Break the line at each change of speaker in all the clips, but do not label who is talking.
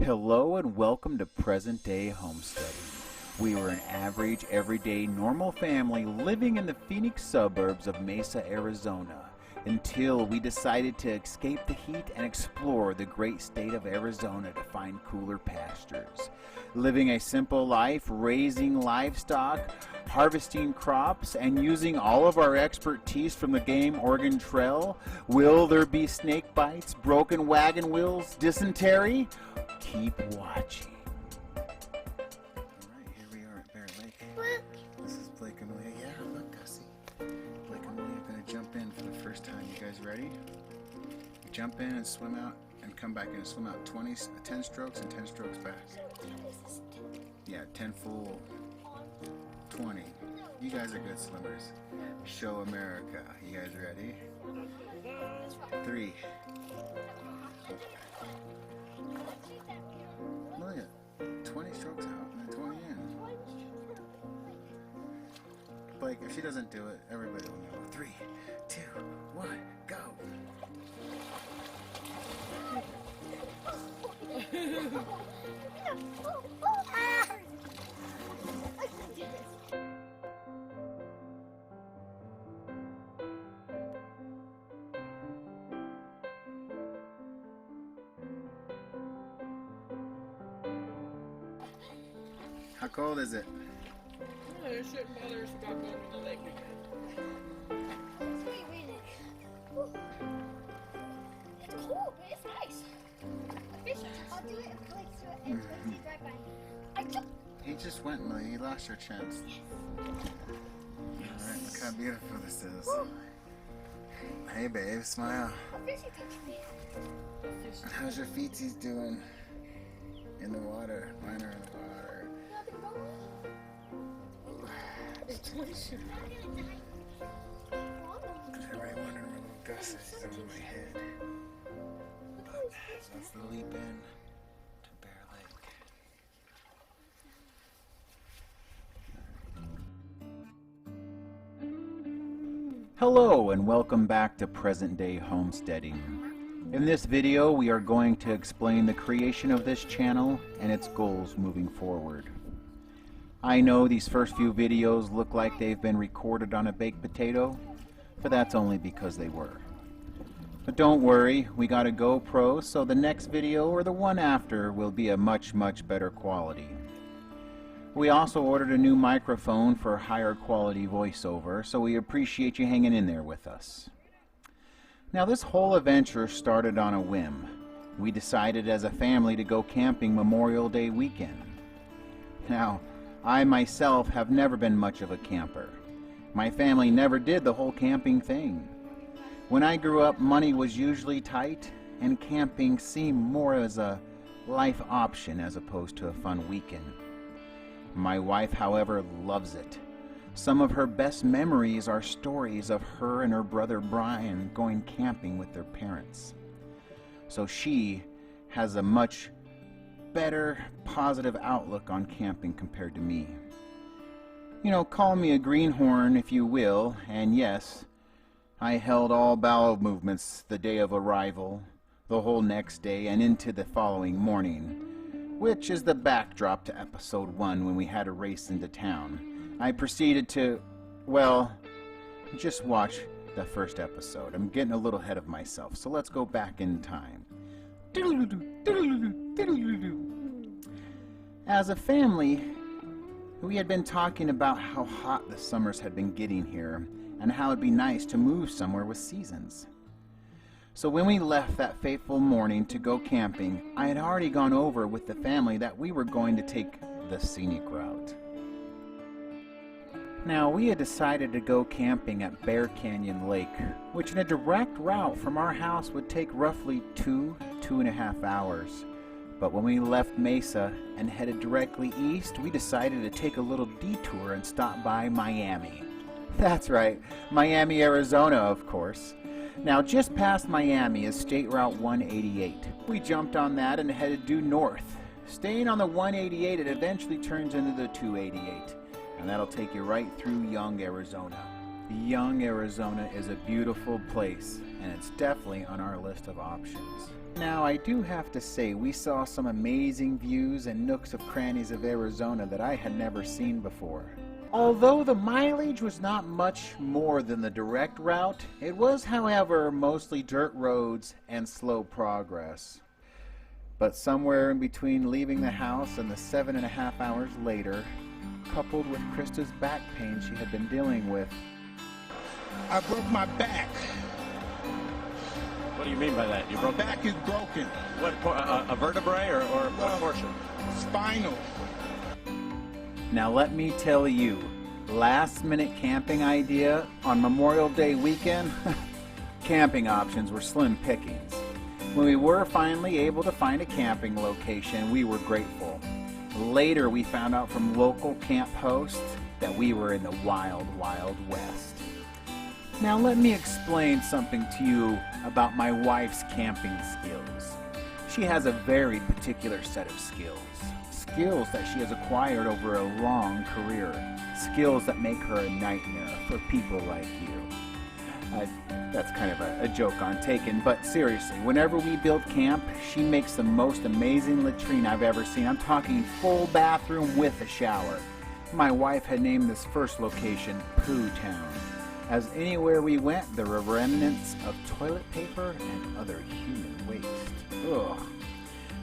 Hello and welcome to Present-Day Homesteading. We were an average, everyday, normal family living in the Phoenix suburbs of Mesa, Arizona, until we decided to escape the heat and explore the great state of Arizona to find cooler pastures. Living a simple life, raising livestock, harvesting crops, and using all of our expertise from the Game Oregon Trail. Will there be snake bites, broken wagon wheels, dysentery? Keep watching. Alright, here we are at Bear Lake.
Look.
This is Blake and Melia. Yeah, look, Gussie. Blake and Melia are going to jump in for the first time. You guys ready? You jump in and swim out and come back in and swim out 10 strokes and 10 strokes back. Yeah, 10 full, 20. You guys are good swimmers. Show America. You guys ready? 3. Look at 20 strokes out and then 20 in. Blake, if she doesn't do it, everybody will know. 3, 2, 1, go. How cold is it?
Oh, it shouldn't bother us about going to the lake again.
It's cold, but it's nice. I'll do it if Blake's do it and Lindsay's right by.
He just went, Melia. You lost your chance. Alright, look how beautiful this is. Hey, babe, smile.
A fishy touched me.
How's your feetsies doing? In the water. Mine are in the water.
It's delicious.
Everybody wondering where little Gus is. He's over my head. But that's the leap in to Bear Lake. Hello and welcome back to Present-Day Homesteading. In this video, we are going to explain the creation of this channel and its goals moving forward. I know these first few videos look like they've been recorded on a baked potato, but that's only because they were. But don't worry, we got a GoPro, so the next video or the one after will be a much better quality. We also ordered a new microphone for higher quality voiceover, so we appreciate you hanging in there with us. Now, this whole adventure started on a whim. We decided as a family to go camping Memorial Day weekend. Now, I myself have never been much of a camper. My family never did the whole camping thing. When I grew up, money was usually tight, and camping seemed more as a life option as opposed to a fun weekend. My wife, however, loves it. Some of her best memories are stories of her and her brother Brian going camping with their parents. So she has a much better, positive outlook on camping compared to me. You know, call me a greenhorn if you will, and yes, I held all bowel movements the day of arrival, the whole next day, and into the following morning, which is the backdrop to episode 1 when we had a race into town. I proceeded to, well, just watch the first episode. I'm getting a little ahead of myself, so let's go back in time. As a family, we had been talking about how hot the summers had been getting here and how it'd be nice to move somewhere with seasons. So when we left that fateful morning to go camping, I had already gone over with the family that we were going to take the scenic route. Now, we had decided to go camping at Bear Canyon Lake, which in a direct route from our house would take roughly 2.5 hours. But when we left Mesa and headed directly east, we decided to take a little detour and stop by Miami. That's right, Miami, Arizona, of course. Now, just past Miami is State Route 188. We jumped on that and headed due north. Staying on the 188, it eventually turns into the 288. And that'll take you right through Young, Arizona. Young, Arizona is a beautiful place, and it's definitely on our list of options. Now, I do have to say, we saw some amazing views and nooks of crannies of Arizona that I had never seen before. Although the mileage was not much more than the direct route, it was, however, mostly dirt roads and slow progress. But somewhere in between leaving the house and the 7.5 hours later, coupled with Krista's back pain she had been dealing with,
I broke my back.
What do you mean by that? You broke
My back is broken.
what? A vertebrae or what portion?
Spinal.
Now let me tell you, last minute camping idea on Memorial Day weekend, camping options were slim pickings. When we were finally able to find a camping location, we were grateful. Later we found out from local camp hosts that we were in the wild, wild west. Now let me explain something to you about my wife's camping skills. She has a very particular set of skills. Skills that she has acquired over a long career. Skills that make her a nightmare for people like you. That's kind of a joke on taken, but seriously, whenever we build camp, she makes the most amazing latrine I've ever seen. I'm talking full bathroom with a shower. My wife had named this first location Poo Town, as anywhere we went, there were remnants of toilet paper and other human waste. Ugh.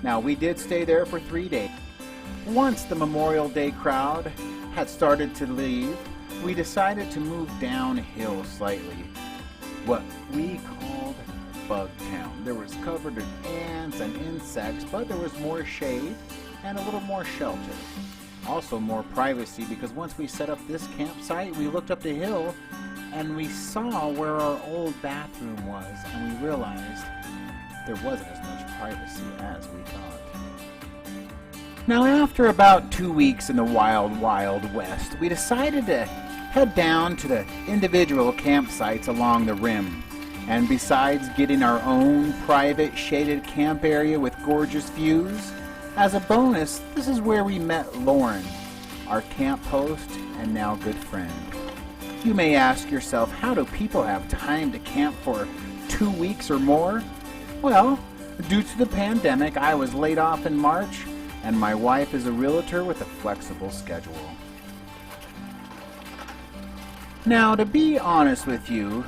Now, we did stay there for 3 days. Once the Memorial Day crowd had started to leave, we decided to move downhill slightly, what we called Bug Town. There was covered in ants and insects, but there was more shade and a little more shelter. Also more privacy, because once we set up this campsite, we looked up the hill and we saw where our old bathroom was, and we realized there wasn't as much privacy as we thought. Now, after about 2 weeks in the wild, wild west, we decided to head down to the individual campsites along the rim. And besides getting our own private shaded camp area with gorgeous views, as a bonus, this is where we met Lauren, our camp host and now good friend. You may ask yourself, how do people have time to camp for 2 weeks or more? Well, due to the pandemic, I was laid off in March, and my wife is a realtor with a flexible schedule. Now, to be honest with you,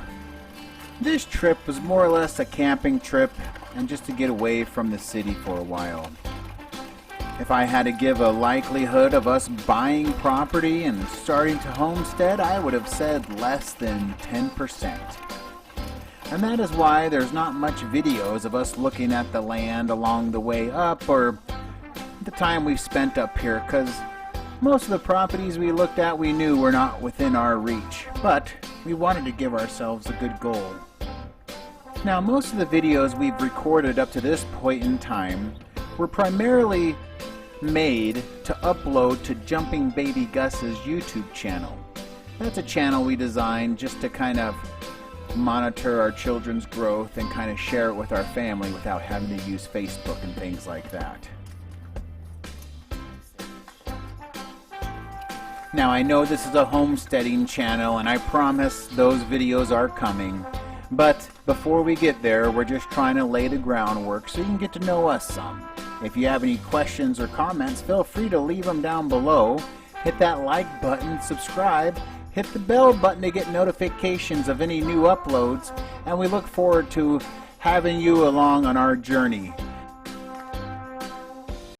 this trip was more or less a camping trip and just to get away from the city for a while. If I had to give a likelihood of us buying property and starting to homestead, I would have said less than 10%. And that is why there's not much videos of us looking at the land along the way up or the time we spent up here, because most of the properties we looked at we knew were not within our reach, but we wanted to give ourselves a good goal. Now, most of the videos we've recorded up to this point in time were primarily made to upload to Jumping Baby Gus's YouTube channel. That's a channel we designed just to kind of monitor our children's growth and kind of share it with our family without having to use Facebook and things like that. Now, I know this is a homesteading channel, and I promise those videos are coming, but before we get there, we're just trying to lay the groundwork so you can get to know us some. If you have any questions or comments, feel free to leave them down below. Hit that like button, subscribe, hit the bell button to get notifications of any new uploads, and we look forward to having you along on our journey.